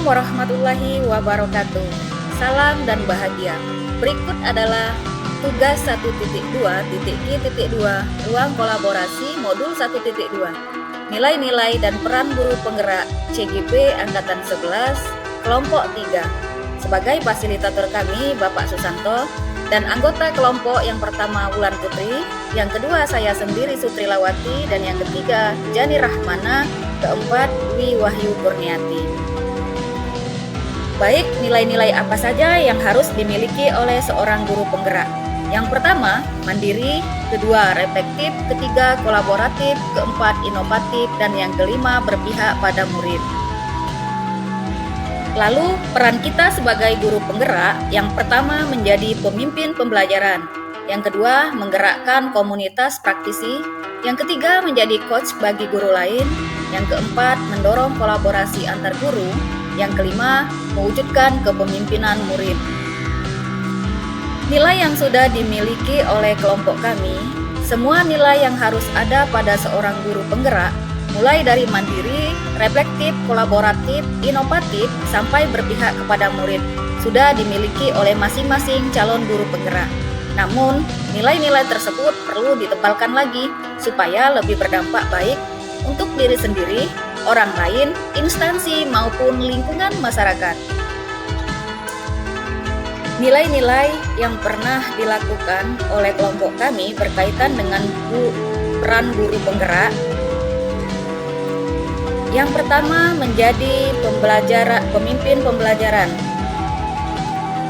warahmatullahi wabarakatuh. Salam dan bahagia. Berikut adalah tugas 1.2.Q.2 Ruang Kolaborasi Modul 1.2. Nilai-nilai dan peran guru penggerak CGP Angkatan 11 Kelompok 3. Sebagai fasilitator kami Bapak Susanto dan anggota kelompok yang pertama Wulan Putri, yang kedua saya sendiri Sutrilawati, dan yang ketiga Jani Rahmana, keempat Dwi Wahyu Kurniati. Baik, nilai-nilai apa saja yang harus dimiliki oleh seorang guru penggerak? Yang pertama, mandiri, kedua, reflektif, ketiga, kolaboratif, keempat, inovatif, dan yang kelima, berpihak pada murid. Lalu, peran kita sebagai guru penggerak, yang pertama menjadi pemimpin pembelajaran, yang kedua menggerakkan komunitas praktisi, yang ketiga menjadi coach bagi guru lain, yang keempat mendorong kolaborasi antar guru, yang kelima mewujudkan kepemimpinan murid. Nilai yang sudah dimiliki oleh kelompok kami, semua nilai yang harus ada pada seorang guru penggerak, mulai dari mandiri, reflektif, kolaboratif, inovatif, sampai berpihak kepada murid, sudah dimiliki oleh masing-masing calon guru penggerak. Namun, nilai-nilai tersebut perlu ditebalkan lagi supaya lebih berdampak baik untuk diri sendiri, orang lain, instansi, maupun lingkungan masyarakat. Nilai-nilai yang pernah dilakukan oleh kelompok kami berkaitan dengan peran guru penggerak. Yang pertama menjadi pemimpin pembelajaran.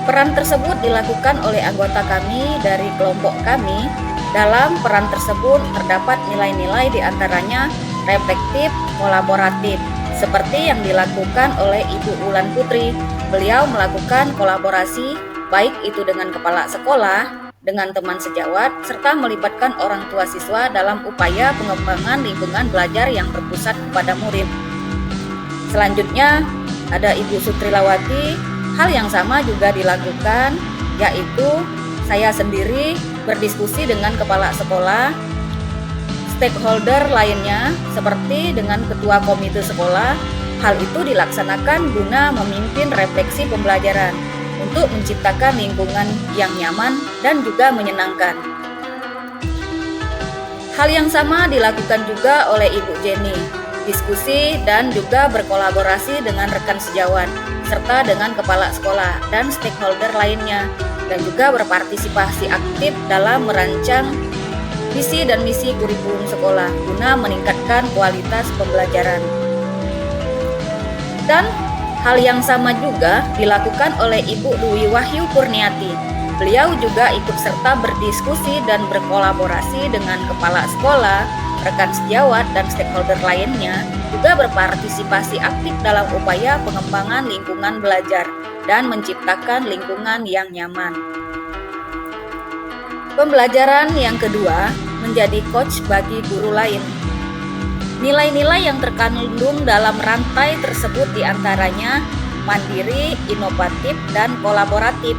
Peran tersebut dilakukan oleh anggota kami dari kelompok kami. Dalam peran tersebut terdapat nilai-nilai diantaranya reflektif, kolaboratif, seperti yang dilakukan oleh Ibu Wulan Putri. Beliau melakukan kolaborasi baik itu dengan kepala sekolah, dengan teman sejawat, serta melibatkan orang tua siswa dalam upaya pengembangan lingkungan belajar yang berpusat kepada murid. Selanjutnya ada Ibu Sutrilawati. Hal yang sama juga dilakukan, yaitu saya sendiri berdiskusi dengan kepala sekolah, stakeholder lainnya seperti dengan ketua komite sekolah. Hal itu dilaksanakan guna memimpin refleksi pembelajaran untuk menciptakan lingkungan yang nyaman dan juga menyenangkan. Hal yang sama dilakukan juga oleh Ibu Jenny, diskusi dan juga berkolaborasi dengan rekan sejawat, serta dengan kepala sekolah dan stakeholder lainnya, dan juga berpartisipasi aktif dalam merancang visi dan misi kurikulum sekolah guna meningkatkan kualitas pembelajaran. Dan hal yang sama juga dilakukan oleh Ibu Dwi Wahyu Kurniati. Beliau juga ikut serta berdiskusi dan berkolaborasi dengan kepala sekolah, rekan sejawat, dan stakeholder lainnya, juga berpartisipasi aktif dalam upaya pengembangan lingkungan belajar dan menciptakan lingkungan yang nyaman. Pembelajaran yang kedua menjadi coach bagi guru lain. Nilai-nilai yang terkandung dalam rantai tersebut diantaranya mandiri, inovatif, dan kolaboratif.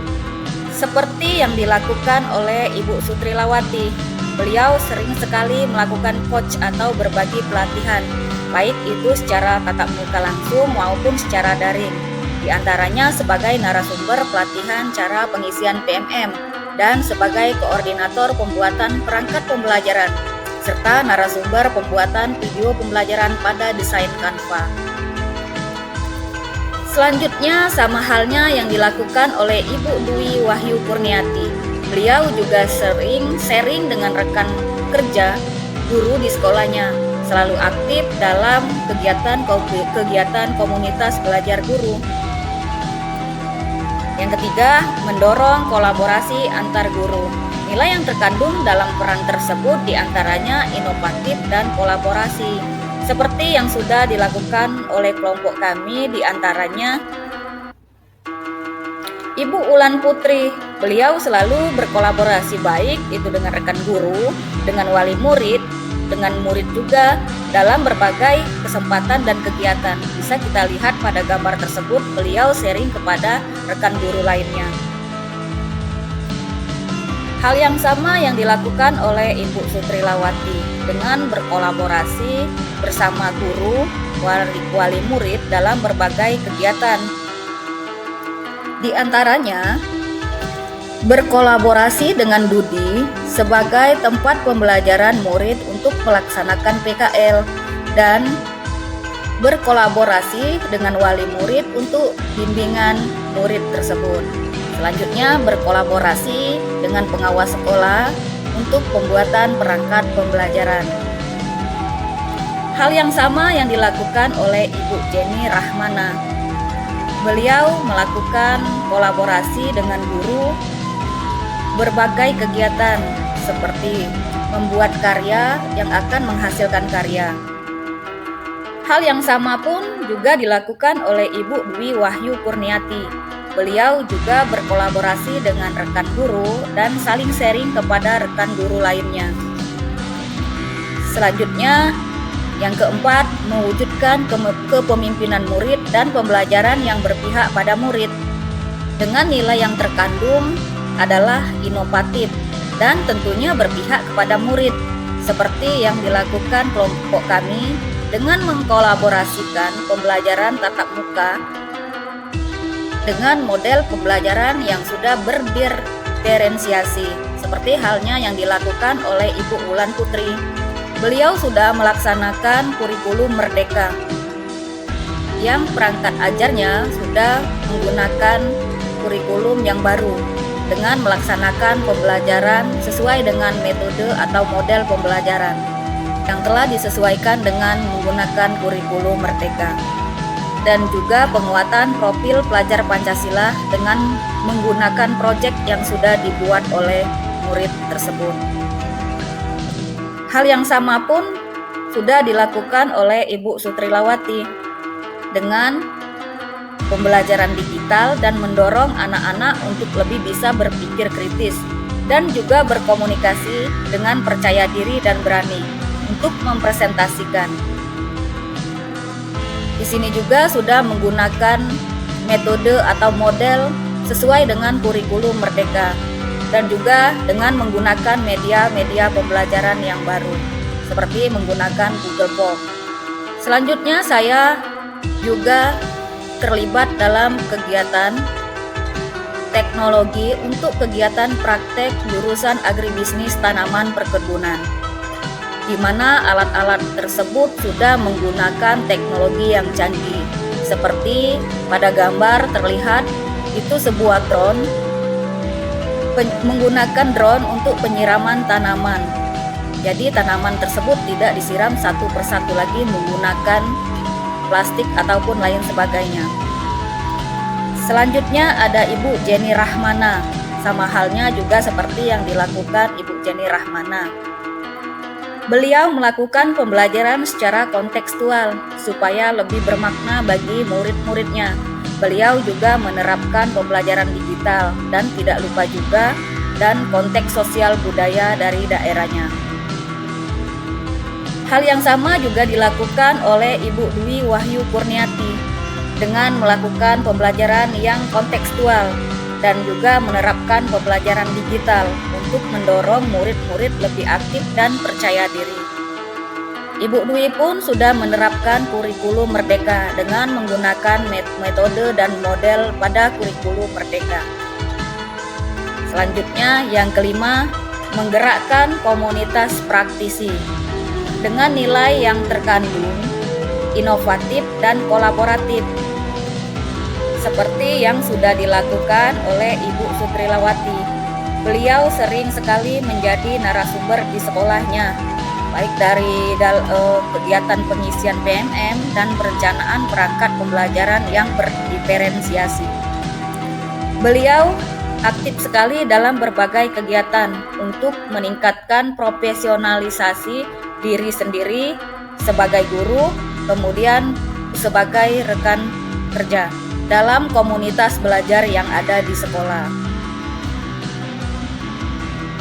Seperti yang dilakukan oleh Ibu Sutrilawati, beliau sering sekali melakukan coach atau berbagi pelatihan, baik itu secara tatap muka langsung maupun secara daring. Di antaranya sebagai narasumber pelatihan cara pengisian PMM dan sebagai koordinator pembuatan perangkat pembelajaran, serta narasumber pembuatan video pembelajaran pada desain Canva. Selanjutnya sama halnya yang dilakukan oleh Ibu Dwi Wahyu Kurniati. Beliau juga sering sharing dengan rekan kerja guru di sekolahnya, selalu aktif dalam kegiatan komunitas belajar guru. Yang ketiga, mendorong kolaborasi antar guru. Nilai yang terkandung dalam peran tersebut diantaranya inovatif dan kolaborasi, seperti yang sudah dilakukan oleh kelompok kami, diantaranya Ibu Wulan Putri. Beliau selalu berkolaborasi baik itu dengan rekan guru, dengan wali murid, dengan murid juga dalam berbagai kesempatan dan kegiatan. Bisa kita lihat pada gambar tersebut, beliau sharing kepada rekan guru lainnya. Hal yang sama yang dilakukan oleh Ibu Sutrilawati dengan berkolaborasi bersama guru, wali murid dalam berbagai kegiatan. Di antaranya, berkolaborasi dengan Dudi sebagai tempat pembelajaran murid untuk melaksanakan PKL dan berkolaborasi dengan wali murid untuk bimbingan murid tersebut. Selanjutnya, berkolaborasi dengan pengawas sekolah untuk pembuatan perangkat pembelajaran. Hal yang sama yang dilakukan oleh Ibu Jenny Rahmana. Beliau melakukan kolaborasi dengan guru berbagai kegiatan seperti membuat karya yang akan menghasilkan karya. Hal yang sama pun juga dilakukan oleh Ibu Dwi Wahyu Kurniati. Beliau juga berkolaborasi dengan rekan guru dan saling sharing kepada rekan guru lainnya. Selanjutnya, yang keempat, mewujudkan kepemimpinan murid dan pembelajaran yang berpihak pada murid. Dengan nilai yang terkandung adalah inovatif dan tentunya berpihak kepada murid, seperti yang dilakukan kelompok kami dengan mengkolaborasikan pembelajaran tatap muka dengan model pembelajaran yang sudah berdiferensiasi, seperti halnya yang dilakukan oleh Ibu Wulan Putri. Beliau sudah melaksanakan kurikulum Merdeka, yang perangkat ajarnya sudah menggunakan kurikulum yang baru dengan melaksanakan pembelajaran sesuai dengan metode atau model pembelajaran yang telah disesuaikan dengan menggunakan kurikulum Merdeka. Dan juga penguatan profil pelajar Pancasila dengan menggunakan proyek yang sudah dibuat oleh murid tersebut. Hal yang sama pun sudah dilakukan oleh Ibu Sutrilawati dengan pembelajaran digital dan mendorong anak-anak untuk lebih bisa berpikir kritis dan juga berkomunikasi dengan percaya diri dan berani untuk mempresentasikan. Di sini juga sudah menggunakan metode atau model sesuai dengan kurikulum Merdeka dan juga dengan menggunakan media-media pembelajaran yang baru seperti menggunakan Google Form. Selanjutnya saya juga terlibat dalam kegiatan teknologi untuk kegiatan praktek jurusan agribisnis tanaman perkebunan, di mana alat-alat tersebut sudah menggunakan teknologi yang canggih. Seperti pada gambar terlihat itu sebuah drone, menggunakan drone untuk penyiraman tanaman. Jadi tanaman tersebut tidak disiram satu persatu lagi menggunakan plastik ataupun lain sebagainya. Selanjutnya ada Ibu Jenny Rahmana, sama halnya juga seperti yang dilakukan Ibu Jenny Rahmana. Beliau melakukan pembelajaran secara kontekstual supaya lebih bermakna bagi murid-muridnya. Beliau juga menerapkan pembelajaran digital dan tidak lupa juga dan konteks sosial budaya dari daerahnya. Hal yang sama juga dilakukan oleh Ibu Dwi Wahyu Kurniati dengan melakukan pembelajaran yang kontekstual dan juga menerapkan pembelajaran digital untuk mendorong murid-murid lebih aktif dan percaya diri. Ibu Dwi pun sudah menerapkan kurikulum Merdeka dengan menggunakan metode dan model pada kurikulum Merdeka. Selanjutnya yang kelima, menggerakkan komunitas praktisi dengan nilai yang terkandung, inovatif dan kolaboratif, seperti yang sudah dilakukan oleh Ibu Sutrilawati. Beliau sering sekali menjadi narasumber di sekolahnya, baik dari kegiatan pengisian PMM dan perencanaan perangkat pembelajaran yang berdiferensiasi. Beliau aktif sekali dalam berbagai kegiatan untuk meningkatkan profesionalisasi diri sendiri sebagai guru, kemudian sebagai rekan kerja dalam komunitas belajar yang ada di sekolah.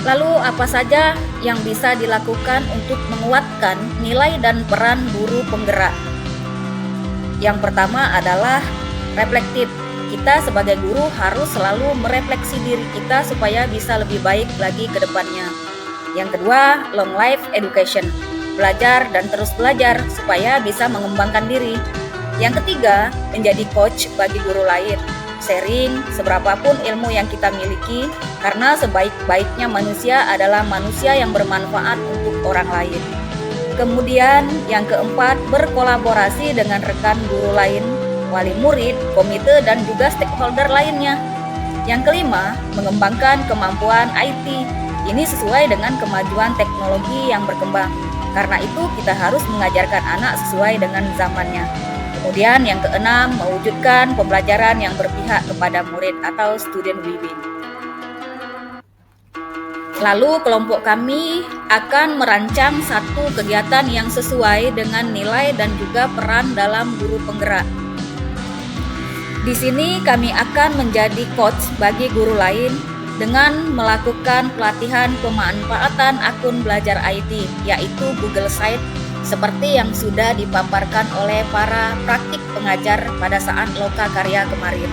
Lalu apa saja yang bisa dilakukan untuk menguatkan nilai dan peran guru penggerak? Yang pertama adalah reflektif, kita sebagai guru harus selalu merefleksi diri kita supaya bisa lebih baik lagi ke depannya. Yang kedua, long life education, belajar dan terus belajar supaya bisa mengembangkan diri. Yang ketiga, menjadi coach bagi guru lain, sharing seberapapun ilmu yang kita miliki, karena sebaik-baiknya manusia adalah manusia yang bermanfaat untuk orang lain. Kemudian yang keempat, berkolaborasi dengan rekan guru lain, wali murid, komite, dan juga stakeholder lainnya. Yang kelima, mengembangkan kemampuan IT. Ini sesuai dengan kemajuan teknologi yang berkembang. Karena itu kita harus mengajarkan anak sesuai dengan zamannya. Kemudian yang keenam, mewujudkan pembelajaran yang berpihak kepada murid atau student win-win. Lalu kelompok kami akan merancang satu kegiatan yang sesuai dengan nilai dan juga peran dalam guru penggerak. Di sini kami akan menjadi coach bagi guru lain dengan melakukan pelatihan pemanfaatan akun belajar IT, yaitu Google Site, seperti yang sudah dipaparkan oleh para praktik pengajar pada saat Loka Karya kemarin.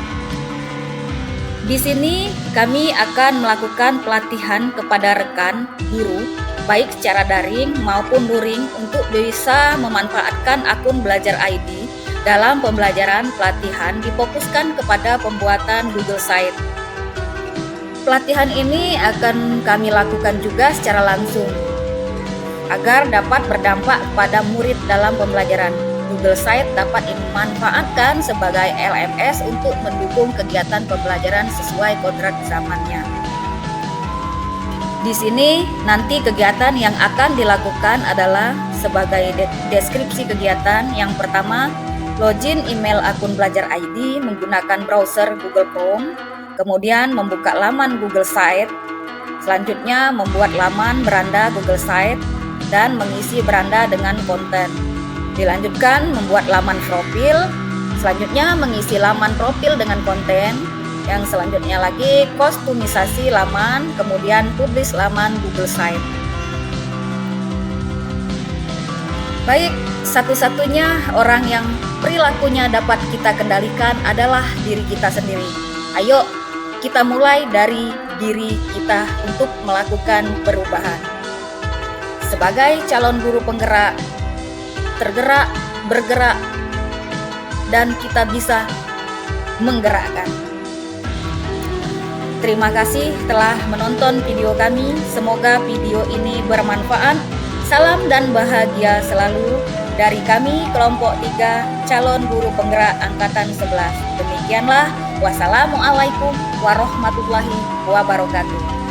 Di sini kami akan melakukan pelatihan kepada rekan guru, baik secara daring maupun luring, untuk bisa memanfaatkan akun belajar ID dalam pembelajaran pelatihan difokuskan kepada pembuatan Google Site. Pelatihan ini akan kami lakukan juga secara langsung agar dapat berdampak pada murid dalam pembelajaran. Google Site dapat dimanfaatkan sebagai LMS untuk mendukung kegiatan pembelajaran sesuai kodrat zamannya. Di sini nanti kegiatan yang akan dilakukan adalah sebagai deskripsi kegiatan. Yang pertama, login email akun belajar ID menggunakan browser Google Chrome, kemudian membuka laman Google Site, selanjutnya membuat laman beranda Google Site dan mengisi beranda dengan konten. Dilanjutkan membuat laman profil, selanjutnya mengisi laman profil dengan konten, yang selanjutnya lagi kostumisasi laman, kemudian publish laman Google Site. Baik, satu-satunya orang yang perilakunya dapat kita kendalikan adalah diri kita sendiri. Ayo, kita mulai dari diri kita untuk melakukan perubahan. Sebagai calon guru penggerak, tergerak, bergerak, dan kita bisa menggerakkan. Terima kasih telah menonton video kami. Semoga video ini bermanfaat. Salam dan bahagia selalu dari kami kelompok 3 calon guru penggerak angkatan 11. Demikianlah, wassalamualaikum warahmatullahi wabarakatuh.